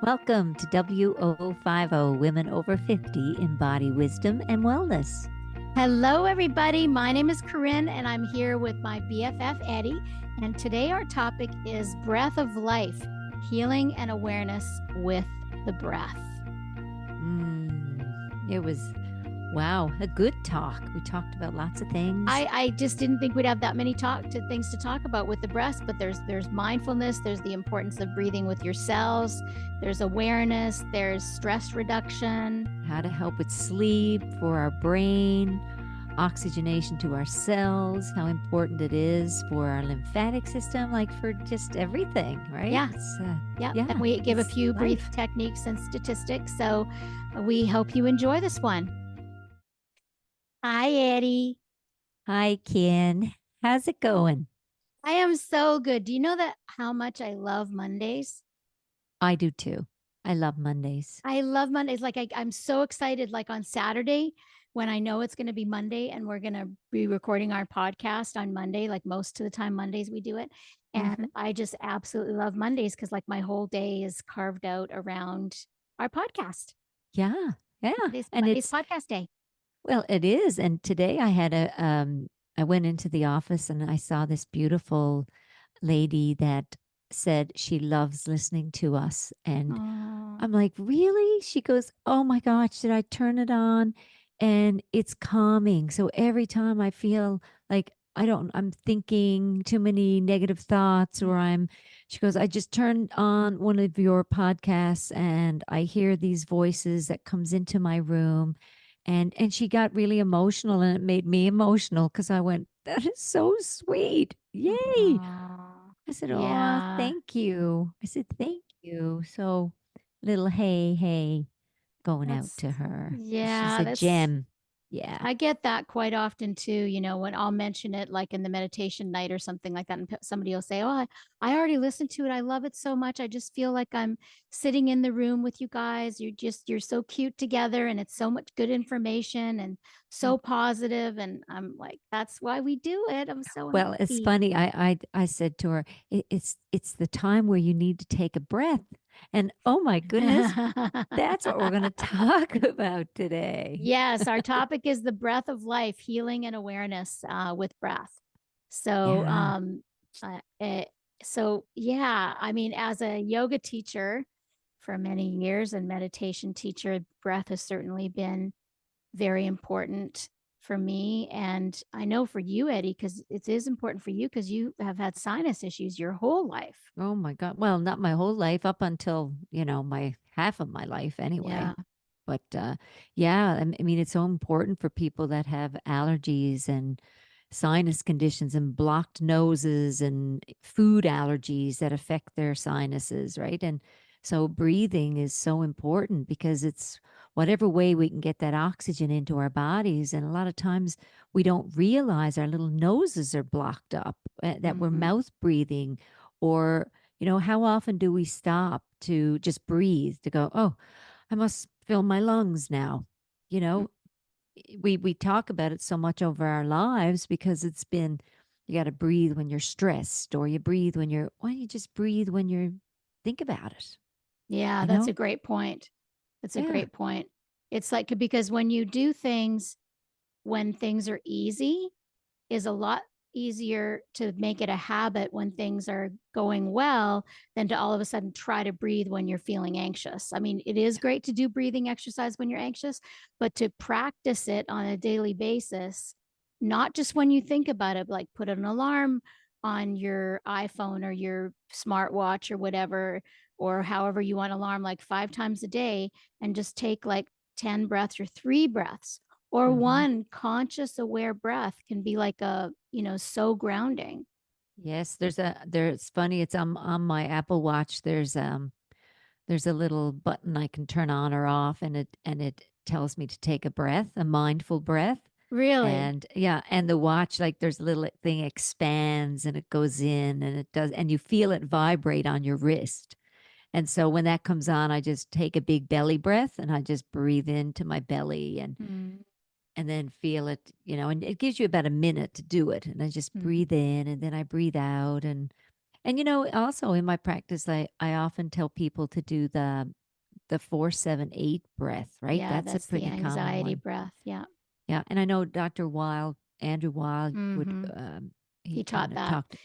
Welcome to WO50 Women Over 50 Embody Wisdom and Wellness. Hello, everybody. My name is Corrine, and I'm here with my BFF, Eddi. And today our topic is breath of life, healing and awareness with the breath. It was, wow, a good talk. We talked about lots of things. I just didn't think we'd have that many things to talk about with the breath, but there's mindfulness, there's the importance of breathing with your cells, there's awareness, there's stress reduction. How to help with sleep for our brain, oxygenation to our cells, how important it is for our lymphatic system, like for just everything, right? Yeah. Yeah. And we give a few life. brief techniques and statistics. So we hope you enjoy this one. Hi, Eddi. Hi, Ken. How's it going? I am so good. Do you know that how much I love Mondays? I do too. I love Mondays. I love Mondays. Like I'm so excited. Like on Saturday, when I know it's going to be Monday, and we're going to be recording our podcast on Monday. Like most of the time, Mondays we do it, and I just absolutely love Mondays because like my whole day is carved out around our podcast. Yeah. Monday's podcast day. Well, it is. And today I had I went into the office and I saw this beautiful lady that said she loves listening to us. And I'm like, really? She goes, oh my gosh, did I turn it on? And it's calming. So every time I feel like I'm thinking too many negative thoughts she goes, I just turned on one of your podcasts and I hear these voices that comes into my room and she got really emotional and it made me emotional because I went, that is so sweet. Yay. I said, oh, thank you. I said, thank you. So little hey going out to her. Yeah, she's a gem. Yeah. I get that quite often too, when I'll mention it like in the meditation night or something like that. And somebody will say, oh, I already listened to it. I love it so much. I just feel like I'm sitting in the room with you guys. You're so cute together and it's so much good information and so positive. And I'm like, that's why we do it. I'm so well, happy. It's funny. I said to her, it's the time where you need to take a breath. And oh my goodness, that's what we're going to talk about today. Yes, our topic is the breath of life, healing and awareness with breath. So, I mean, as a yoga teacher for many years and meditation teacher, breath has certainly been very important for me. And I know for you, Eddi, because it is important for you because you have had sinus issues your whole life. Oh my God. Well, not my whole life, up until, my half of my life anyway. Yeah. But yeah, I mean, it's so important for people that have allergies and sinus conditions and blocked noses and food allergies that affect their sinuses, right? And so breathing is so important because it's whatever way we can get that oxygen into our bodies. And a lot of times we don't realize our little noses are blocked up, that we're mouth breathing, or, how often do we stop to just breathe, to go, oh, I must fill my lungs now. We talk about it so much over our lives because it's been, you got to breathe when you're stressed, or you breathe when why don't you just breathe when you think about it? Yeah, that's a great point. That's a great point. It's like, because when you do things when things are easy is a lot easier to make it a habit when things are going well than to all of a sudden try to breathe when you're feeling anxious. I mean, it is great to do breathing exercise when you're anxious, but to practice it on a daily basis, not just when you think about it, like put an alarm on your iPhone or your smartwatch or whatever, or however you want alarm, like 5 times a day, and just take like 10 breaths or 3 breaths or one conscious aware breath can be like so grounding. Yes, it's funny, it's on my Apple Watch, there's a little button I can turn on or off, and it tells me to take a breath, a mindful breath. Really? And yeah, and the watch, like there's a little thing expands and it goes in and it does, and you feel it vibrate on your wrist. And so when that comes on, I just take a big belly breath and I just breathe into my belly and then feel it, and it gives you about a minute to do it. And I just breathe in and then I breathe out. And And also in my practice, I often tell people to do the 4-7-8 breath, right? Yeah, That's a that's the pretty common anxiety one. breath. Yeah. Yeah, and I know Dr. Wild, Andrew Wild would, Mm-hmm. He he taught kind of that. talked.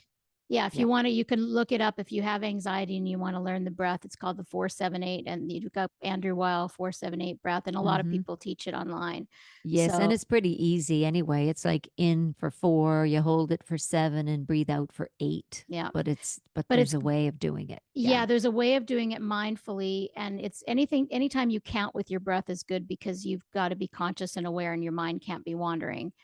Yeah, if Yeah. you want to, you can look it up if you have anxiety and you want to learn the breath. It's called the 478, and you look up Andrew Weil 478 breath, and a lot of Mhm. people teach it online. Yes, and So it's pretty easy anyway. It's like in for 4, you hold it for 7 and breathe out for 8. yeah, But but there's it's a way of doing it. yeah, Yeah. there's a way of doing it mindfully, and it's anytime you count with your breath is good because you've got to be conscious and aware, and your mind can't be wandering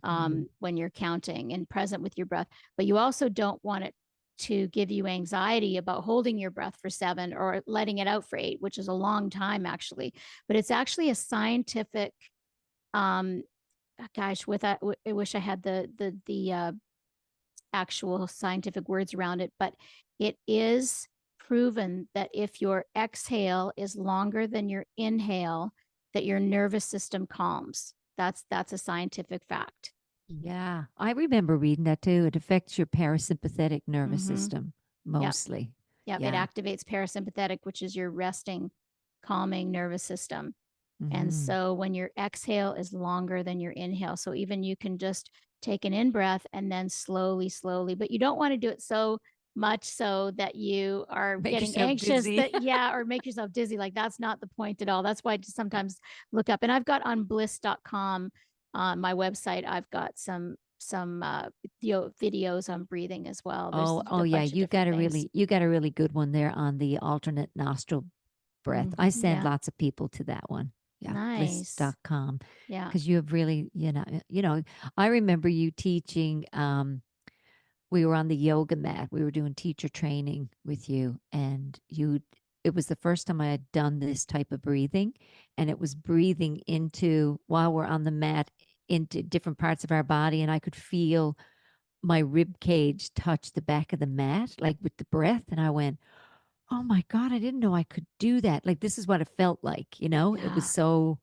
Mhm. when you're counting and present with your breath. But you also don't want it to give you anxiety about holding your breath for 7 or letting it out for 8, which is a long time actually. But it's actually a scientific um gosh, with that I wish I had the actual scientific words around it, but it is proven that if your exhale is longer than your inhale, that your nervous system calms. That's a scientific fact. Yeah, I remember reading that too. It affects your parasympathetic nervous Mm-hmm. system Yep. mostly. Yep. It Yeah. activates parasympathetic, which is your resting, calming nervous system. And Mhm. so when your exhale is longer than your inhale, so even you can just take an in breath and then slowly, slowly, but you don't want to do it so much so that you are Make getting yourself anxious dizzy. that, yeah, or make yourself dizzy. Like that's not the point at all. That's why I just sometimes look up and I've got on bliss.com, my website, I've got some videos on breathing as well. There's Oh a yeah, bunch of different things. you got a really good one there on the alternate nostril breath. I send Yeah. lots of people to that one. Yeah, Nice. bliss.com Yeah. because you have really, I remember you teaching we were on the yoga mat. We were doing teacher training with you and it was the first time I had done this type of breathing and it was breathing into while we're on the mat into different parts of our body and I could feel my rib cage touch the back of the mat like with the breath and I went, "Oh my god, I didn't know I could do that." Like this is what it felt like. It was Yeah. so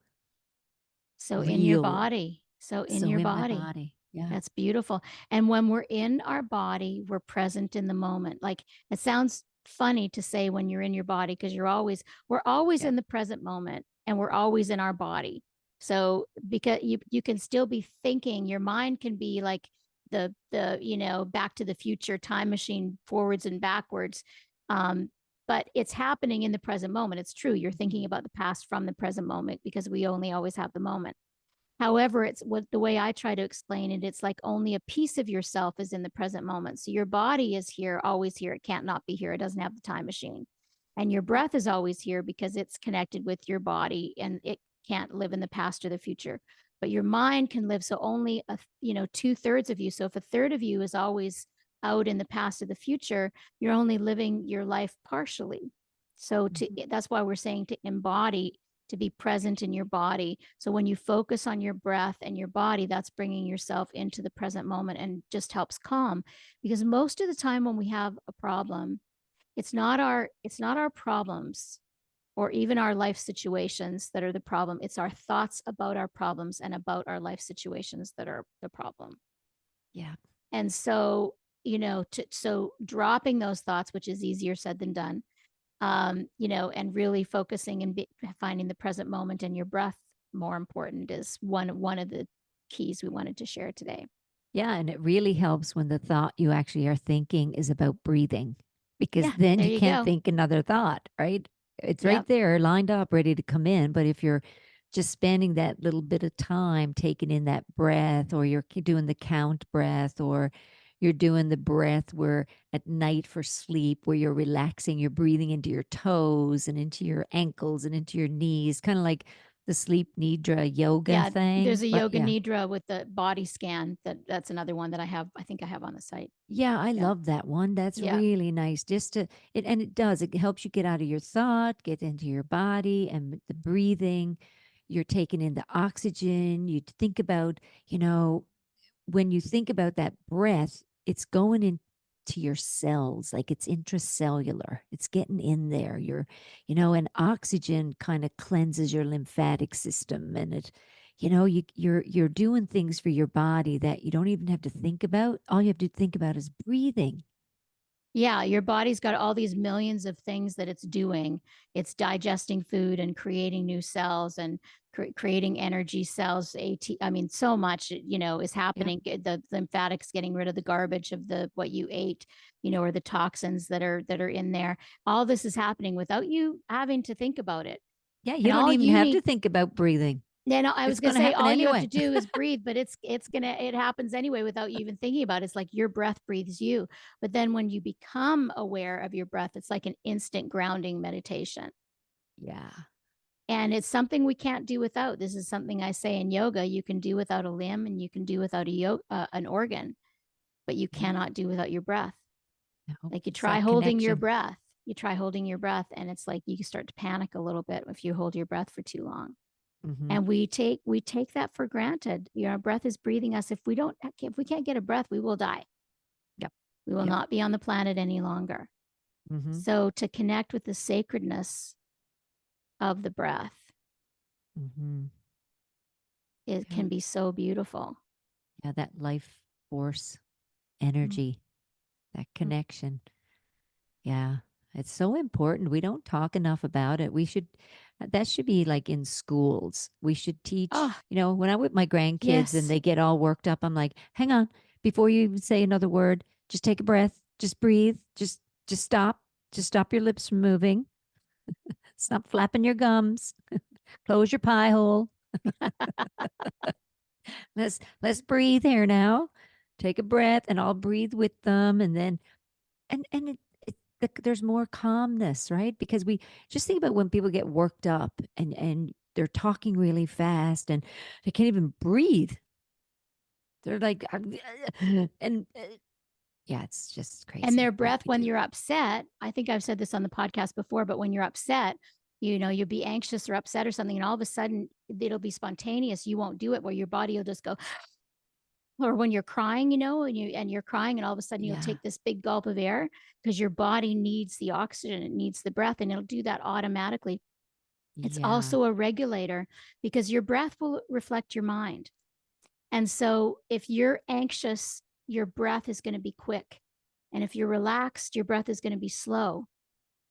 So in your real, body. So in so your in my body. body. Yeah. That's beautiful. And when we're in our body, we're present in the moment. Like it sounds funny to say when you're in your body because we're always Yeah. in the present moment and we're always in our body. So because you can still be thinking, your mind can be like the back to the future time machine forwards and backwards. Um, but it's happening in the present moment. It's true. You're thinking about the past from the present moment because we only always have the moment. However, it's what the way I try to explain it, it's like only a piece of yourself is in the present moment. So your body is here, always here. It can't not be here. It doesn't have the time machine. And your breath is always here because it's connected with your body and it can't live in the past or the future. But your mind can live. So only 2/3 of you. So if a third of you is always out in the past or the future, you're only living your life partially. So Mhm. that's why we're saying to embody, to be present in your body. So when you focus on your breath and your body, that's bringing yourself into the present moment and just helps calm. Because most of the time when we have a problem, it's not our problems or even our life situations that are the problem. It's our thoughts about our problems and about our life situations that are the problem. Yeah. And so, so dropping those thoughts, which is easier said than done, and really focusing and finding the present moment and your breath more important is one of the keys we wanted to share today. Yeah, and it really helps when the thought you actually are thinking is about breathing because Yeah, then there you you can't go. think another thought, right? It's right Yep. there lined up ready to come in, but if you're just spending that little bit of time taking in that breath or you're doing the count breath or you're doing the breath where at night for sleep where you're relaxing, you're breathing into your toes and into your ankles and into your knees, kind of like the sleep nidra yoga Yeah, there's thing, a but yoga yeah. nidra with the body scan. That's another one that I think I have on the site. Yeah, I Yeah. love that one. That's Yeah. really nice. Just to it and it does. It helps you get out of your thought, get into your body and with the breathing. You're taking in the oxygen. You think about, when you think about that breath, it's going into your cells, like it's intracellular. It's getting in there. And oxygen kind of cleanses your lymphatic system, and you're doing things for your body that you don't even have to think about. All you have to think about is breathing. Yeah, your body's got all these millions of things that it's doing. It's digesting food and creating new cells and creating energy cells. I mean, so much, is Yep. happening. The lymphatics getting rid of the garbage of the what you ate, or the toxins that are in there. All this is happening without you having to think about it. Yeah, you And don't all even you have to need think about breathing. Yeah, no, I was It's gonna going to say happen all you have to anyway. do is breathe, but it happens anyway without you even thinking about it. It's like your breath breathes you. But then when you become aware of your breath, it's like an instant grounding meditation. Yeah. And it's something we can't do without. This is something I say in yoga, you can do without a limb and you can do without an organ, but you Yeah. cannot do without your breath. No, Like it's that connection. you try holding your breath and it's like you start to panic a little bit if you hold your breath for too long. Mm-hmm. And we take that for granted. Our breath is breathing us. If we can't get a breath, we will die. Yep. We will Yep. not be on the planet any longer. Mm-hmm. So to connect with the sacredness of the breath, Mm-hmm. it Yeah. can be so beautiful. Yeah. That life force Mm. energy, that connection. Yeah. It's so important. We don't talk enough about it. That should be like in schools. We should teach, Oh, when I'm with my grandkids and yes. they get all worked up, I'm like, hang on, before you even say another word, just take a breath, just breathe, just stop, just stop your lips from moving, stop flapping your gums, close your pie hole. Let's breathe here now. Take a breath and I'll breathe with them. And then and there's more calmness, right? Because we just think about when people get worked up and they're talking really fast and they can't even breathe. They're like, and yeah, it's just And crazy their what breath we when do. you're upset, I think I've said this on the podcast before, but when you're upset, you'll be anxious or upset or something, and all of a sudden it'll be spontaneous. You won't do it where your body will just go, or when you're crying, and you're crying, and all of a sudden you'll Yeah, take this big gulp of air because your body needs the oxygen, it needs the breath, and it'll do that automatically. It's yeah, also a regulator because your breath will reflect your mind. And so if you're anxious, your breath is going to be quick. And if you're relaxed, your breath is going to be slow.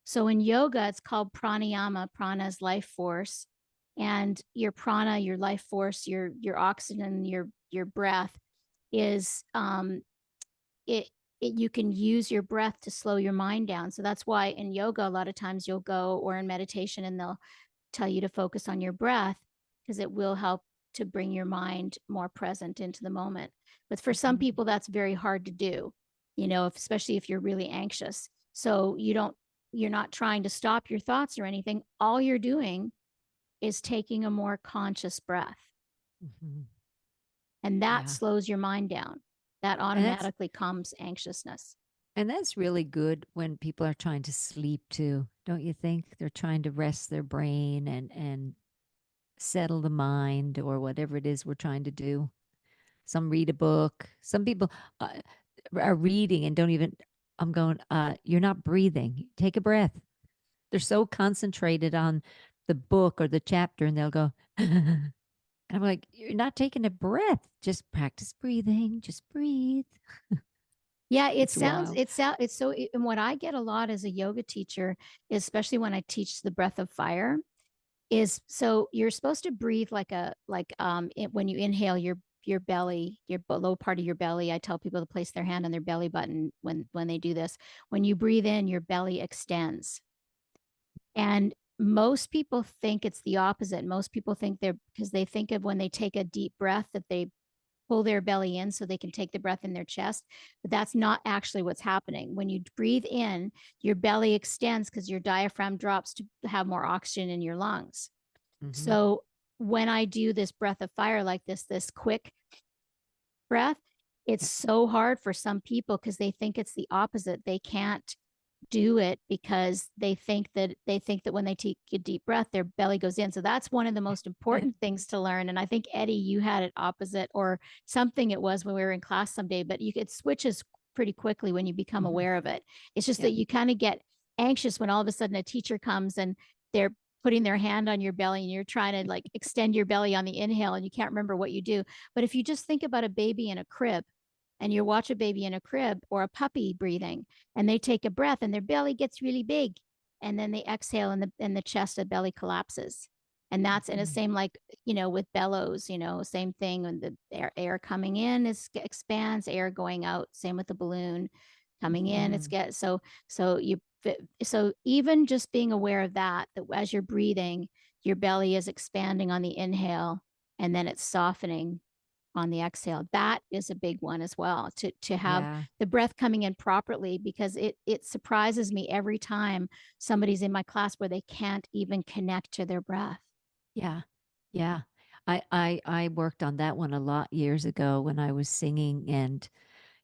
So in yoga, it's called pranayama. Prana is life force. And your prana, your life force, your oxygen, your breath is it, you can use your breath to slow your mind down. So that's why in yoga, a lot of times you'll go, or in meditation, and they'll tell you to focus on your breath because it will help to bring your mind more present into the moment. But for some mhm, people, that's very hard to do, especially if you're really anxious. So you're not trying to stop your thoughts or anything. All you're doing is taking a more conscious breath. mhm. And that Yeah, slows your mind down. That and that's automatically calms anxiousness. and that's really good when people are trying to sleep too, don't you think? They're trying to rest their brain and settle the mind or whatever it is we're trying to do. Some read a book. Some people uh, are reading and don't even. I'm going. You're not breathing. Take a breath. They're so concentrated on the book or the chapter, and they'll go. And I'm like, you're not taking a breath. Just practice breathing. Just breathe. Yeah, It's wild. it's so, and what I get a lot as a yoga teacher, especially when I teach the breath of fire, is so you're supposed to breathe when you inhale your belly, your low part of your belly. I tell people to place their hand on their belly button when they do this. When you breathe in, your belly extends. And most people think it's the opposite. Most people think because they think of when they take a deep breath that they pull their belly in so they can take the breath in their chest. But that's not actually what's happening. When you breathe in, your belly extends because your diaphragm drops to have more oxygen in your lungs. Mm-hmm. So when I do this breath of fire like this quick breath, it's Yep. so hard for some people because they think it's the opposite. They can't do it because they think that when they take a deep breath, their belly goes in. So that's one of the most important things to learn. And I think Eddi, you had it opposite or something it was when we were in class someday, but it switches pretty quickly when you become Mm-hmm. aware of it. It's just that Yep. you kind of get anxious when all of a sudden a teacher comes and they're putting their hand on your belly and you're trying to like extend your belly on the inhale and you can't remember what you do. But if you just think about a baby in a crib, and you watch a baby in a crib or a puppy breathing, and they take a breath and their belly gets really big, and then they exhale and the chest, the belly collapses. And that's and the same like, with bellows, same thing when the air coming in is expands, air going out, same with the balloon coming in, it's get so you so even just being aware of that as you're breathing, your belly is expanding on the inhale and then it's softening on the exhale. That is a big one as well, to have Yeah. the breath coming in properly, because it surprises me every time somebody's in my class where they can't even connect to their breath. Yeah. Yeah. I worked on that one a lot years ago when I was singing, and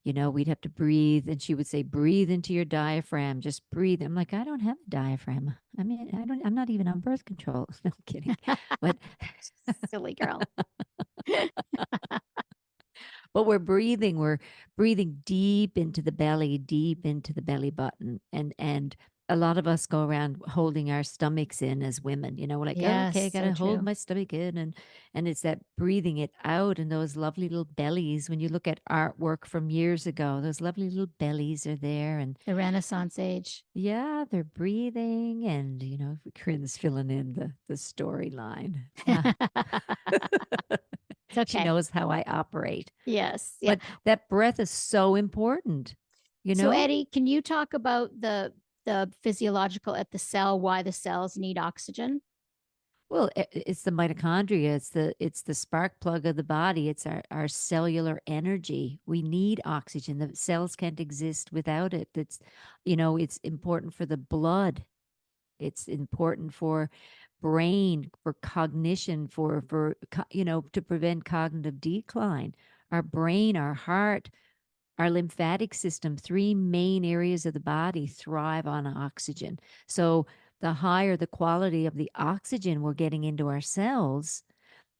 we'd have to breathe, and she would say, "Breathe into your diaphragm, just breathe." I'm like, "I don't have a diaphragm. I mean, I'm not even on birth control." No, I'm kidding. But Silly girl. but we're breathing deep into the belly, deep into the belly button. And a lot of us go around holding our stomachs in as women, we're like, "Oh, Yes, okay, I so gotta hold true. my stomach in." And it's that breathing it out, and those lovely little bellies. When you look at artwork from years ago, those lovely little bellies are there. And The Renaissance age. yeah, they're breathing, and Corinne's filling in the storyline. It's She okay. knows how I operate. Yes, yeah. But that breath is so important, you So, know? Eddi, can you talk about the physiological at the cell, why the cells need oxygen? Well, it's the mitochondria. It's the spark plug of the body. It's our cellular energy. We need oxygen. The cells can't exist without it. It's important for the blood. It's important for brain, for cognition, to prevent cognitive decline. Our brain, our heart, our lymphatic system, three main areas of the body thrive on oxygen. So the higher the quality of the oxygen we're getting into our cells,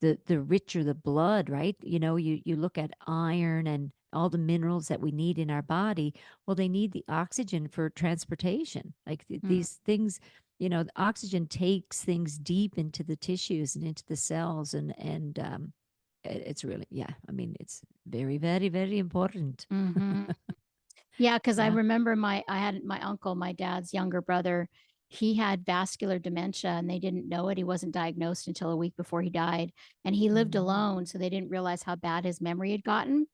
the richer the blood, right? You look at iron and all the minerals that we need in our body. Well, they need the oxygen for transportation. Like Mm. these things, the oxygen takes things deep into the tissues and into the cells, and it's really, yeah. I mean, it's very, very, very important. Hmm. Yeah, because I Yeah. remember I had my uncle, my dad's younger brother. He had vascular dementia, and they didn't know it. He wasn't diagnosed until a week before he died, and he lived Mm. alone, so they didn't realize how bad his memory had gotten.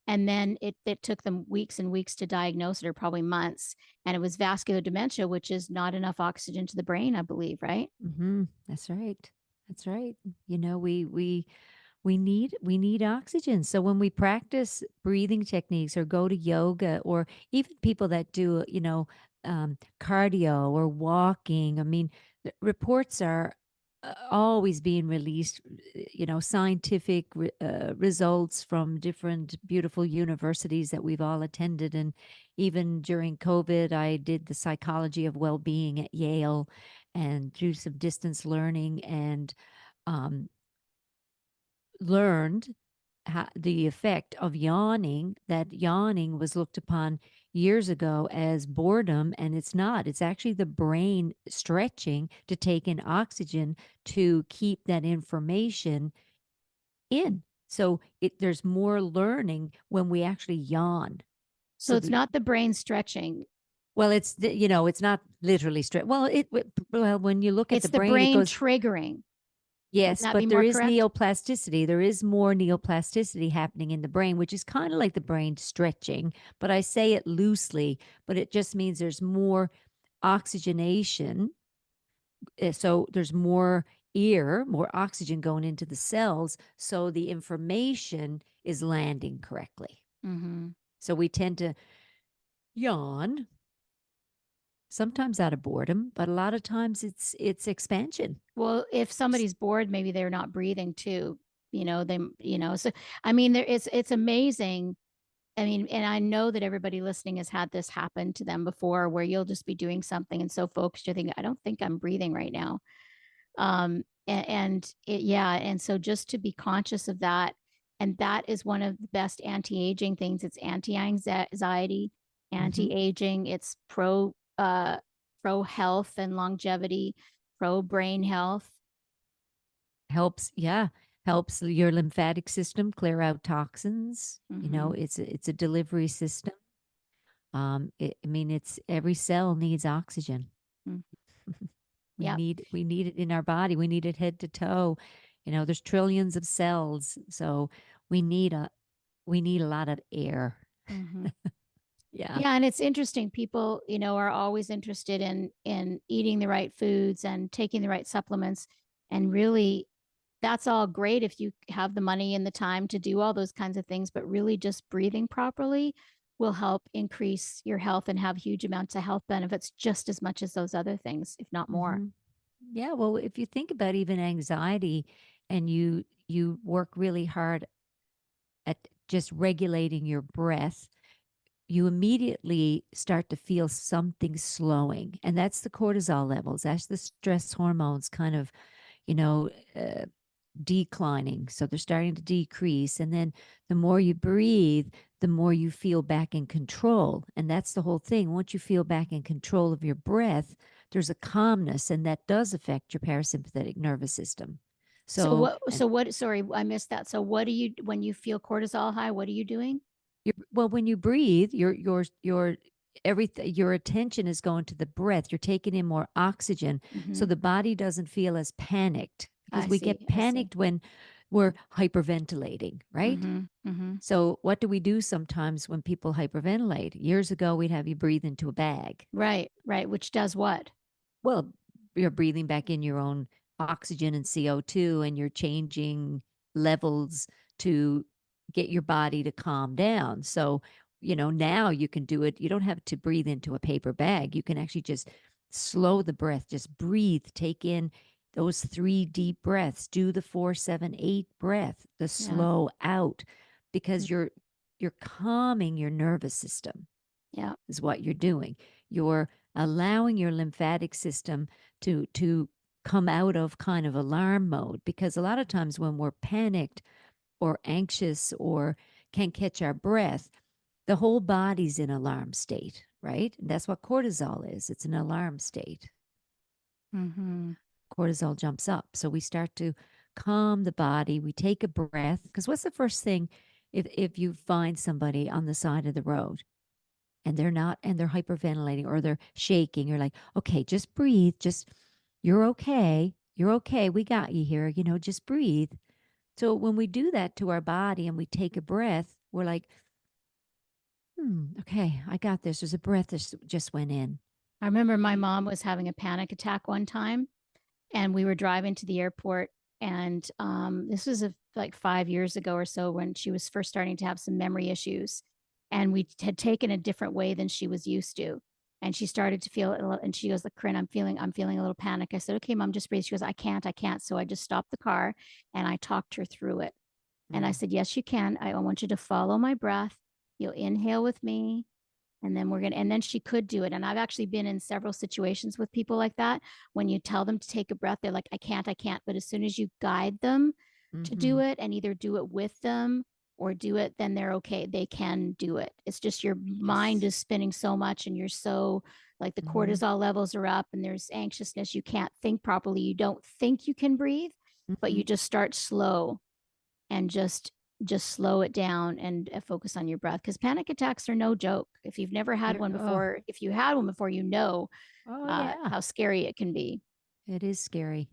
And then it took them weeks and weeks to diagnose it, or probably months. And it was vascular dementia, which is not enough oxygen to the brain, I believe, right? That's right. That's right. We need oxygen. So when we practice breathing techniques or go to yoga, or even people that do, cardio or walking, I mean, the reports are always being released, scientific results from different beautiful universities that we've all attended. And even during COVID, I did the psychology of well-being at Yale and do some distance learning, and um, learned the effect of yawning, that yawning was looked upon years ago as boredom, and it's not. It's actually the brain stretching to take in oxygen to keep that information in. So there's more learning when we actually yawn. So So it's the not the brain stretching, well, it's not literally stretch. Well, when you look at it's the the brain, it brain goes. triggering. Would Yes, that be but there more is correct? neoplasticity. There is more neoplasticity happening in the brain, which is kind of like the brain stretching, but I say it loosely, but it just means there's more oxygenation. So there's more oxygen going into the cells, so the information is landing correctly. Hmm. So we tend to yawn, sometimes out of boredom, but a lot of times it's expansion. Well, if somebody's bored, maybe they're not breathing too. So I mean, it's amazing. I mean, and I know that everybody listening has had this happen to them before, where you'll just be doing something and so focused, you think, I don't think I'm breathing right now. Yeah. And so just to be conscious of that. And that is one of the best anti-aging things. It's anti-anxiety, Hmm. anti-aging. It's pro health and longevity, pro brain health. Helps, yeah. helps your lymphatic system clear out toxins. Mm-hmm. It's a delivery system. I mean, it's every cell needs oxygen. Mm. We Yep. need we need it in our body. We need it head to toe. There's trillions of cells, so we need a we need a lot of air. Mm-hmm. Yeah. Yeah, and it's interesting. People, are always interested in eating the right foods and taking the right supplements. And really, that's all great if you have the money and the time to do all those kinds of things, but really just breathing properly will help increase your health and have huge amounts of health benefits just as much as those other things, if not more. hmm Yeah. Well, if you think about even anxiety, and you work really hard at just regulating your breath, you immediately start to feel something slowing, and that's the cortisol levels. That's the stress hormones kind of, you know, uh, declining. So they're starting to decrease. And then the more you breathe, the more you feel back in control. And that's the whole thing. Once you feel back in control of your breath, there's a calmness, and that does affect your parasympathetic nervous system. So So, what and so what sorry, I missed that. So what do you when you feel cortisol high, what are you doing? well, when you breathe, your everything, your attention is going to the breath. You're taking in more oxygen, so Mm-hmm. the body doesn't feel as panicked, because I we get see. I see. panicked when we're hyperventilating, right? Mm-hmm. Mm-hmm. So, what do we do sometimes when people hyperventilate? Years ago, we'd have you breathe into a bag. Right, right. Which does what? Well, you're breathing back in your own oxygen and CO2, and you're changing levels to get your body to calm down. So, now you can do it. You don't have to breathe into a paper bag. You can actually just slow the breath, just breathe, take in those 3 deep breaths, do the 4, 7, 8 breath, the Yeah. slow out, Mm. because you're calming your nervous system, Yeah. is what you're doing. You're allowing your lymphatic system to come out of kind of alarm mode, because a lot of times when we're panicked or anxious or can't catch our breath, the whole body's in alarm state, right? And that's what cortisol is. It's an alarm state. Mm-hmm. Cortisol jumps up. So we start to calm the body. We take a breath, because what's the first thing if you find somebody on the side of the road and they're not, and they're hyperventilating or they're shaking, you're like, okay, just breathe. Just, you're okay. You're okay. We got you here. Just breathe. So when we do that to our body and we take a breath, we're like, okay, I got this. There's a breath that just went in. I remember my mom was having a panic attack one time, and we were driving to the airport. And this was like 5 years ago or so when she was first starting to have some memory issues. And we had taken a different way than she was used to. And she started to feel it. And she goes, "Look, Corinne, I'm feeling a little panic." I said, "Okay, mom, just breathe." She goes, I can't. So I just stopped the car and I talked her through it. And I Mm. said, "Yes, you can. I want you to follow my breath. You'll inhale with me, and then and then she could do it." And I've actually been in several situations with people like that. When you tell them to take a breath, they're like, I can't. But as soon as you guide them to do Mm-hmm. it and either do it with them or do it, then they're okay. They can do it. It's just your mind Yes. is spinning so much and you're so like the Mm-hmm. cortisol levels are up and there's anxiousness. You can't think properly. You don't think you can breathe, but Mm-hmm. you just start slow and just slow it down and focus on your breath, because panic attacks are no joke. If you've never had one Oh, before, if you had one before, oh yeah. how scary it can be. It is scary.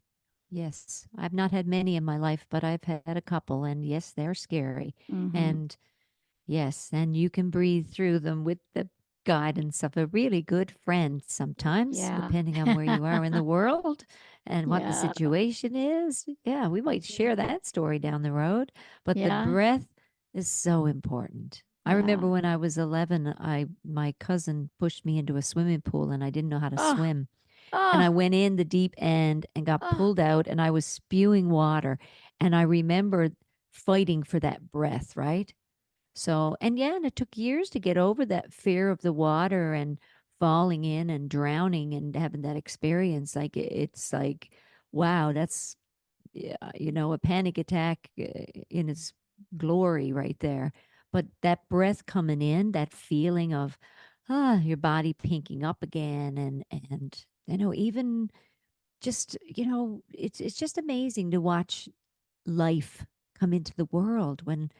Yes. I've not had many in my life, but I've had a couple, and yes, they're scary. Mm-hmm. And yes, and you can breathe through them with the guidance of a really good friend sometimes, Yeah. depending on where you are in the world and what the Yeah. situation is. Yeah, we might share that story down the road, but the Yeah. breath is so important. I remember Yeah. when I was 11, my cousin pushed me into a swimming pool and I didn't know how to Oh, swim. And I oh, went in the deep end and got oh. pulled out, and I was spewing water. And I remember fighting for that breath, right? So, and yeah, and it took years to get over that fear of the water and falling in and drowning and having that experience. Like, it's like, wow, that's, yeah, a panic attack in its glory right there. But that breath coming in, that feeling of, your body pinking up again, and even just, it's just amazing to watch life come into the world when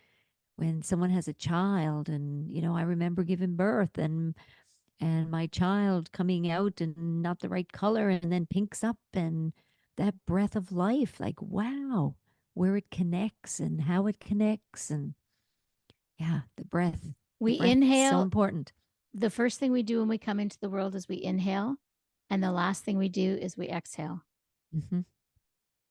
someone has a child. And I remember giving birth and my child coming out and not the right color and then pinks up, and that breath of life, like, wow, where it connects and how it connects. And yeah, the We breath is so inhale. important. The first thing we do when we come into the world is we inhale, and the last thing we do is we exhale. Hmm.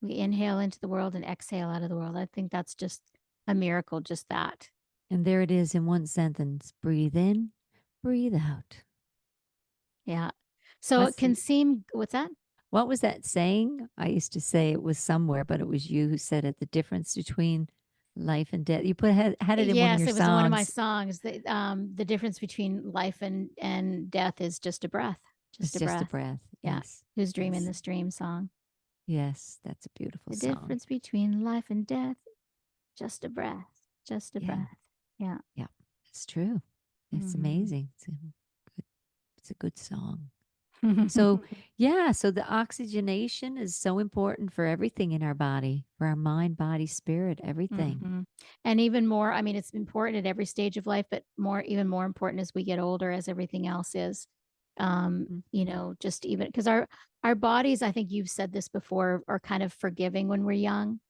We inhale into the world and exhale out of the world. I think that's just a miracle, just that. And there it is in one sentence: breathe in, breathe out. Yeah. So it What's can seem, what's that? what was that saying? I used to say it was somewhere, but it was you who said it. The difference between life and death. You had it in one of Yes, your it was in one of my songs. songs. The difference between life and death is just a breath. Just It's a just a breath. breath. Yeah. Yes. Who's dreaming Yes. this dream song? Yes. That's a beautiful The song. difference between life and death, just a breath. Just a Yeah. breath. Yeah. Yeah. It's true. It's Mm-hmm. amazing. It's a good song. So, yeah, so the oxygenation is so important for everything in our body, for our mind, body, spirit, everything. Mm-hmm. And even more, I mean, it's important at every stage of life, but even more important as we get older, as everything else is. Just even because our bodies, I think you've said this before, are kind of forgiving when we're young.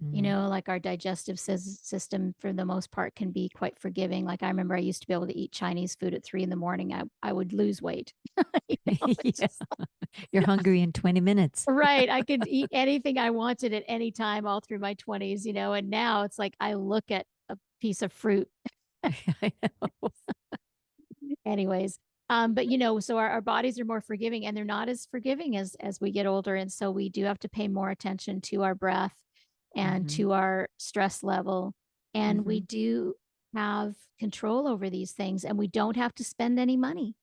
Mm-hmm. Like our digestive system for the most part can be quite forgiving. Like I remember I used to be able to eat Chinese food at 3 in the morning. I would lose weight. It's Yeah. just You're hungry in 20 minutes. right. I could eat anything I wanted at any time all through my 20s, and now it's like I look at a piece of fruit I know. anyways. But so our bodies are more forgiving, and they're not as forgiving as we get older. And so we do have to pay more attention to our breath and Mm-hmm. to our stress level. And we Mm-hmm. do have control over these things, and we don't have to spend any money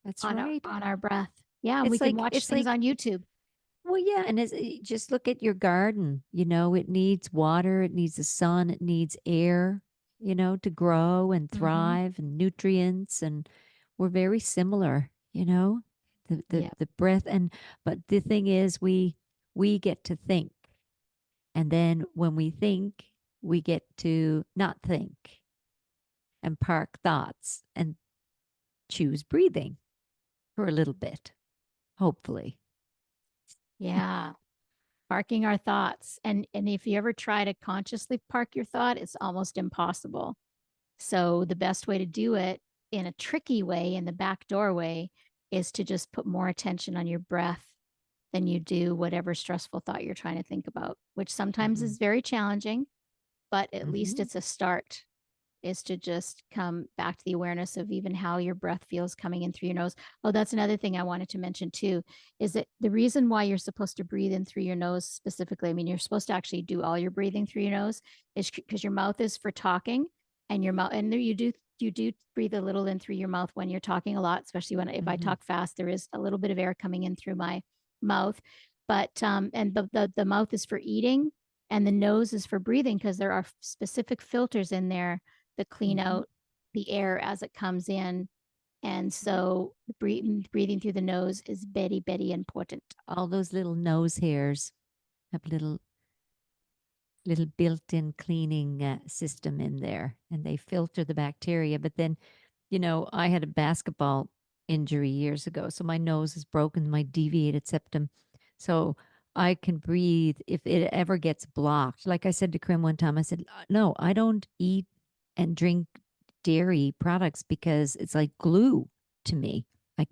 That's on right. our breath. Yeah, and we It's can like watch it's things like on YouTube. well, yeah, and just look at your garden. It needs water, it needs the sun, it needs air, to grow and Mm-hmm. thrive, and nutrients. And we're very similar, the Yeah. breath. And but the thing is, we get to think, and then when we think, we get to not think and park thoughts and choose breathing for a little bit, hopefully. Yeah. Parking our thoughts. And if you ever try to consciously park your thought, it's almost impossible. So the best way to do it in a tricky way, in the back doorway, is to just put more attention on your breath than you do whatever stressful thought you're trying to think about, which sometimes Hmm. is very challenging, but at least Hmm. it's a start, is to just come back to the awareness of even how your breath feels coming in through your nose. Oh, that's another thing I wanted to mention too, is that the reason why you're supposed to breathe in through your nose specifically, I mean, you're supposed to actually do all your breathing through your nose, is because your mouth is for talking, and your mouth, and you do breathe a little in through your mouth when you're talking a lot, especially when if I Hmm. talk fast, there is a little bit of air coming in through my mouth. But and the mouth is for eating, and the nose is for breathing, because there are specific filters in there that clean Hmm. out the air as it comes in. And so breathing through the nose is very, very important. All those little nose hairs have little built-in cleaning system in there, and they filter the bacteria. But then, I had a basketball injury years ago, so my nose is broken, my deviated septum. So I can breathe if it ever gets blocked. Like I said to Krim one time, I said, no, I don't eat and drink dairy products because it's like glue to me.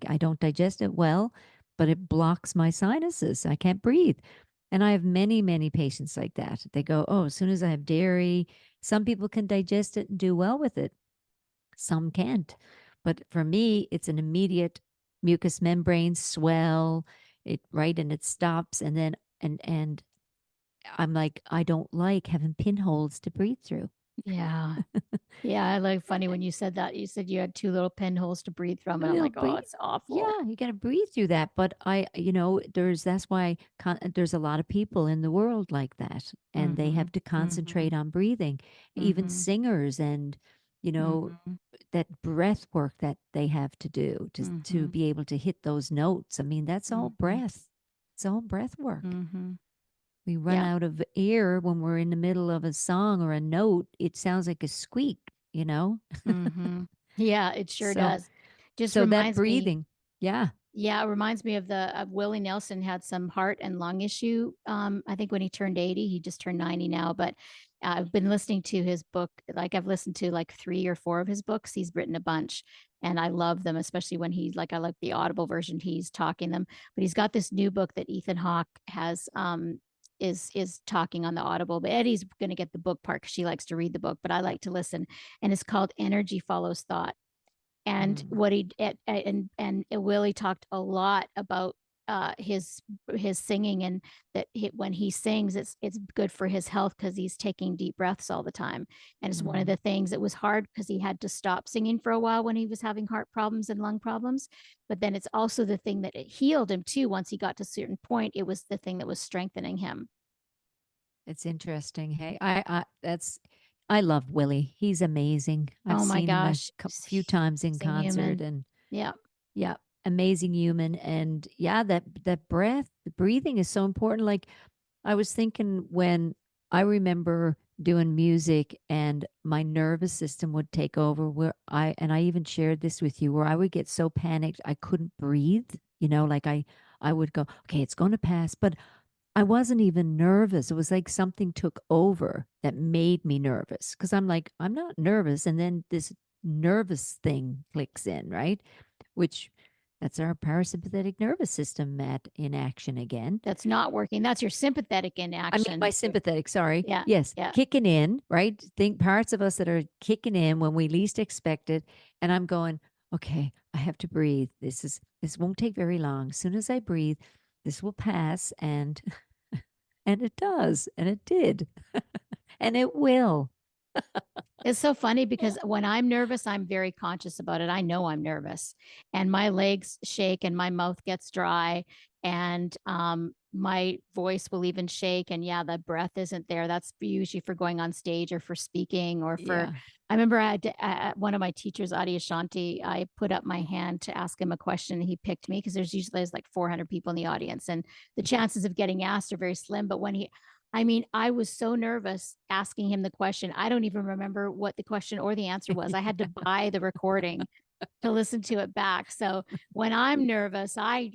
I don't digest it well, but it blocks my sinuses. I can't breathe. And I have many, many patients like that. They go, oh, as soon as I have dairy, some people can digest it and do well with it. Some can't. But for me, it's an immediate mucous membrane swell, it right, and it stops. And then and I'm like, I don't like having pinholes to breathe through. Yeah. Yeah. I like funny when you said that. You said you had two little pinholes to breathe from. And I'm It'll like, oh, breathe. it's awful. Yeah, you got to breathe through that. But that's why there's a lot of people in the world like that, and they Mm-hmm. have to Mm-hmm. concentrate on breathing. Even Mm-hmm. singers, and Mm-hmm. that breath work that they have to do to Mm-hmm. be able to hit those notes. I mean, that's all Mm-hmm. breath. It's all breath work. Mm-hmm. We run out of air when we're in the middle of a song or a note. It sounds like a squeak, you know? Yeah, it sure So, does. Just so that reminds me. breathing, yeah. Yeah, it reminds me of the of Willie Nelson had some heart and lung issue. I think when he turned 80, he just turned 90 now, but I've been listening to his book. Like I've listened to like 3 or 4 of his books. He's written a bunch and I love them, especially when he's like, I like the Audible version. He's talking them, but he's got this new book that Ethan Hawke has, is talking on the Audible, but Eddie's going to get the book part because she likes to read the book, but I like to listen. And it's called Energy Follows Thought. And Mm. what he and Willie talked a lot about his singing, and that when he sings, it's good for his health because he's taking deep breaths all the time. And it's one of Mm. the things that was hard because he had to stop singing for a while when he was having heart problems and lung problems. But then it's also the thing that it healed him too. Once he got to a certain point, it was the thing that was strengthening him. It's interesting. Hey, I love Willie. He's amazing. I've Oh my seen him a gosh, few times in amazing concert, human. and Yeah. yeah, amazing human. And yeah, that breath, the breathing is so important. Like I was thinking when I remember doing music and my nervous system would take over where I even shared this with you, where I would get so panicked I couldn't breathe, like I would go, okay, it's going to pass, but I wasn't even nervous. It was like something took over that made me nervous because I'm like, I'm not nervous. And then this nervous thing clicks in, right? Which that's our parasympathetic nervous system in action again. That's not working. That's your sympathetic in I mean, my action. sympathetic, sorry. Yeah. Yes, Yeah. kicking in, right? Think parts of us that are kicking in when we least expect it. And I'm going, okay, I have to breathe. This won't take very long. As soon as I breathe, this will pass. And it does. And it did. And it will. It's so funny because when I'm nervous, I'm very conscious about it. I know I'm nervous and my legs shake and my mouth gets dry and my voice will even shake. And yeah, the breath isn't there. That's usually for going on stage or for speaking or for. Yeah. I remember I had one of my teachers, Adi Ashanti, I put up my hand to ask him a question. And he picked me because there's like 400 people in the audience and the chances of getting asked are very slim. But when I was so nervous asking him the question. I don't even remember what the question or the answer was. I had to buy the recording to listen to it back. So when I'm nervous, I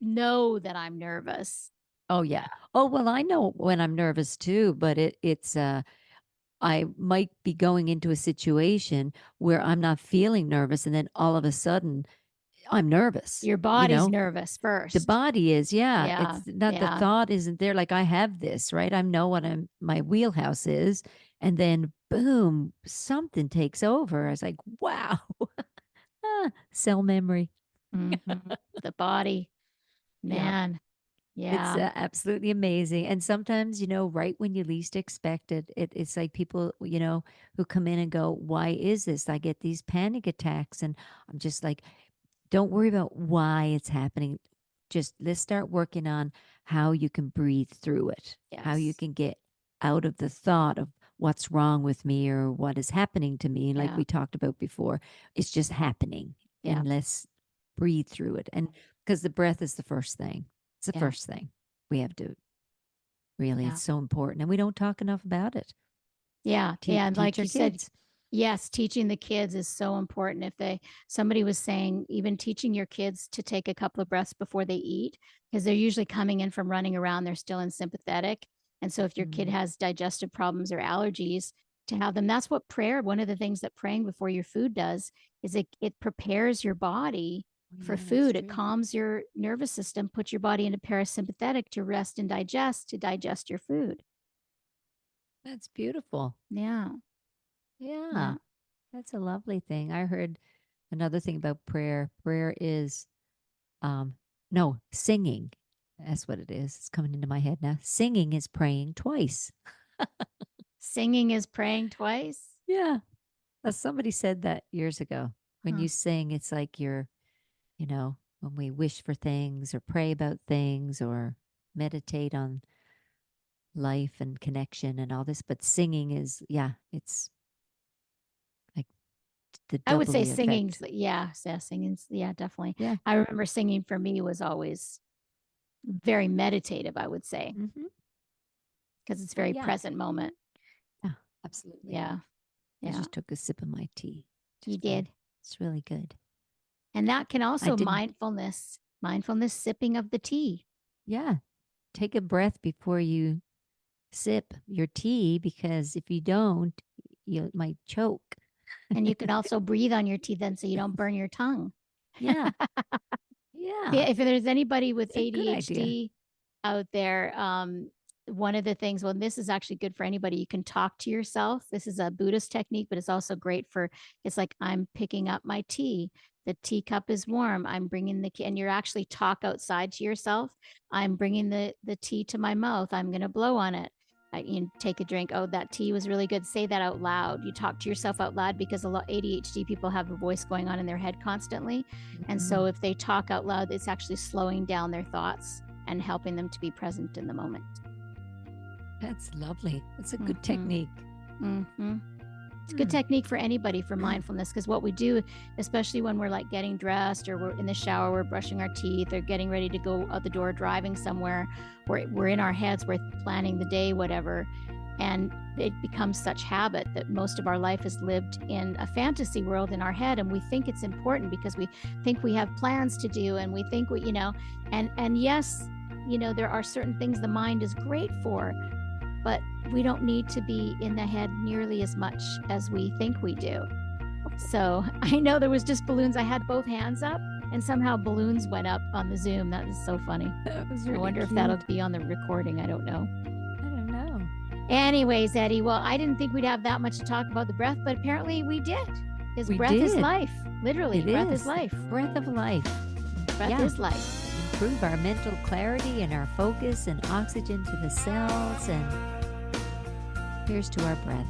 know that I'm nervous. Oh yeah. Oh well, I know when I'm nervous too, but it's I might be going into a situation where I'm not feeling nervous and then all of a sudden I'm nervous, Your body's nervous The first. body is, yeah. Yeah. It's not the Yeah. thought isn't there like I have this, right? I know what my wheelhouse is, and then boom, something takes over. I was like, wow. Cell memory. Mm-hmm. The body, Yeah. man. It's Yeah. absolutely amazing. And sometimes, right when you least expect it, it's like people, who come in and go, why is this? I get these panic attacks. And I'm just like, don't worry about why it's happening. Just let's start working on how you can breathe through it, how you Yes. can get out of the thought of what's wrong with me or what is happening to me. Like Yeah. we talked about before, it's just happening. Yeah. And let's breathe through it. And because the breath is the first thing, it's the Yeah. first thing we have to really, Yeah. it's so important. And we don't talk enough about it. Yeah. Teach, Yeah. And teach like our you said, kids. yes, teaching the kids is so important. Somebody was saying, even teaching your kids to take a couple of breaths before they eat, because they're usually coming in from running around, they're still in sympathetic. And so if your kid Mm. has digestive problems or allergies, to have them, that's what prayer, one of the things that praying before your food does is it prepares your body Oh, for yeah, that's food. It true. calms your nervous system, puts your body into parasympathetic to rest and digest, to digest your food. That's beautiful. Yeah. Yeah. Yeah. That's a lovely thing. I heard another thing about prayer. Prayer is um no, singing. That's what it is. It's coming into my head now. Singing is praying twice. Singing is praying twice. Yeah. Somebody said that years ago. When Huh. you sing, it's like when we wish for things or pray about things or meditate on life and connection and all this. But singing is, yeah, it's like the I would double say the singing's, effect. yeah, singing's, yeah, definitely. Yeah. I remember singing for me was always very meditative, I would say. Hmm. because it's very present moment. Yeah, absolutely. Yeah. I just took a sip of my tea. You did. It's really good. And that can also mindfulness sipping of the tea. Yeah. Take a breath before you sip your tea, because if you don't, you might choke. And you can also breathe on your tea then so you don't burn your tongue. Yeah. Yeah. If there's anybody with It's a good idea. ADHD out there, one of the things, well, this is actually good for anybody. You can talk to yourself. This is a Buddhist technique, but it's also great for, it's like, I'm picking up my tea. The teacup is warm. I'm bringing and you're actually talk outside to yourself. I'm bringing the tea to my mouth. I'm going to blow on it. You take a drink. Oh, that tea was really good. Say that out loud. You talk to yourself out loud, because a lot ADHD people have a voice going on in their head constantly. And so if they talk out loud, it's actually slowing down their thoughts and helping them to be present in the moment. That's lovely. That's a good technique. It's a good technique for anybody for mindfulness, because what we do, especially when we're like getting dressed or we're in the shower, we're brushing our teeth or getting ready to go out the door, driving somewhere, we're in our heads, we're planning the day, whatever. And it becomes such habit that most of our life is lived in a fantasy world in our head. And we think it's important because we think we have plans to do, and we think we, and yes, there are certain things the mind is great for, but we don't need to be in the head nearly as much as we think we do. So I know there was just balloons. I had both hands up, and somehow balloons went up on the Zoom. That was so funny. That was really I wonder cute. if that'll be on the recording. I don't know. I don't know. Anyways, Eddi, well, I didn't think we'd have that much to talk about the breath, but apparently we did. Because breath is life. Literally, breath is life. Breath of life. Breath is life. Improve our mental clarity and our focus and oxygen to the cells. And here's to our breath.